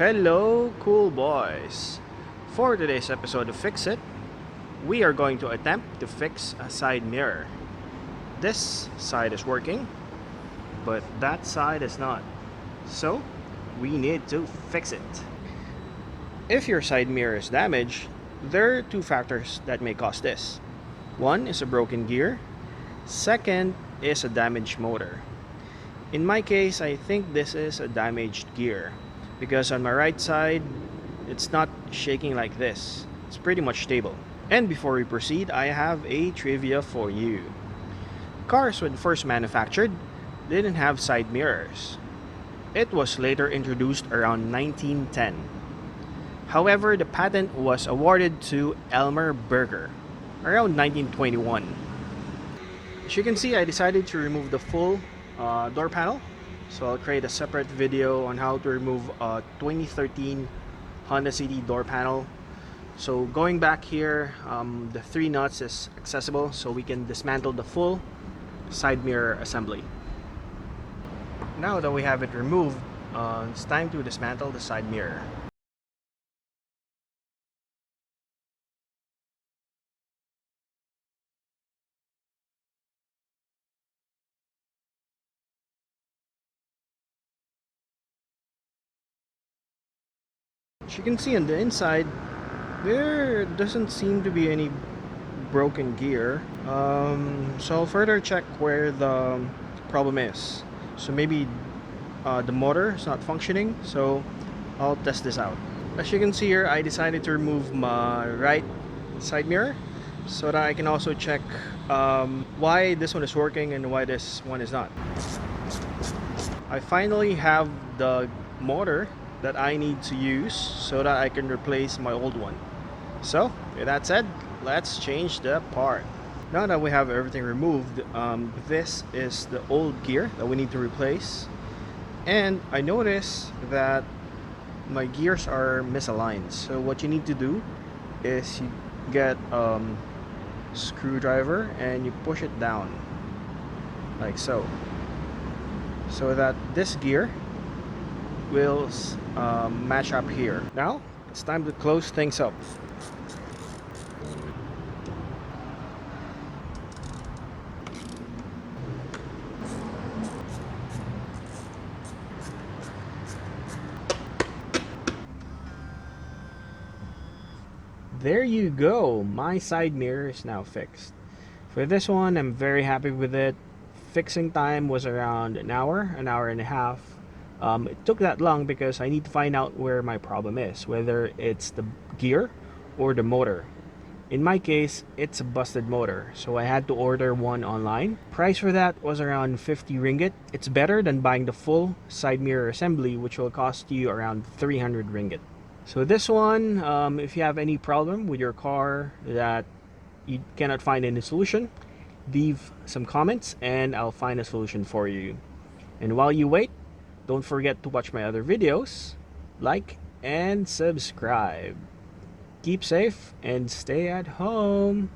Hello, cool boys! For today's episode of Fix It, we are going to attempt to fix a side mirror. This side is working, but that side is not. So, we need to fix it. If your side mirror is damaged, there are two factors that may cause this. One is a broken gear, second is a damaged motor. In my case, I think this is a damaged gear because on my right side, it's not shaking like this. It's pretty much stable. And before we proceed, I have a trivia for you. Cars when first manufactured didn't have side mirrors. It was later introduced around 1910. However, the patent was awarded to Elmer Berger around 1921. As you can see, I decided to remove the full door panel. So I'll create a separate video on how to remove a 2013 Honda City door panel. So going back here, the 3 nuts is accessible, so we can dismantle the full side mirror assembly. Now that we have it removed, it's time to dismantle the side mirror. As you can see on the inside, there doesn't seem to be any broken gear. So I'll further check where the problem is. So maybe the motor is not functioning, so I'll test this out. As you can see here, I decided to remove my right side mirror so that I can also check why this one is working and why this one is not. I finally have the motor that I need to use so that I can replace my old one. So with that said, let's change the part. Now that we have everything removed, this is the old gear that we need to replace, and I noticed that my gears are misaligned. So what you need to do is you get a screwdriver and you push it down like so that this gear will match up here. Now it's time to close things up. There you go, my side mirror is now fixed. For this one, I'm very happy with it. Fixing time was around an hour and a half. It took that long because I need to find out where my problem is, whether it's the gear or the motor. In my case, it's a busted motor, so I had to order one online. Price for that was around 50 ringgit. It's better than buying the full side mirror assembly, which will cost you around 300 ringgit. So this one, if you have any problem with your car that you cannot find any solution, leave some comments and I'll find a solution for you. And while you wait, don't forget to watch my other videos, like and subscribe. Keep safe and stay at home.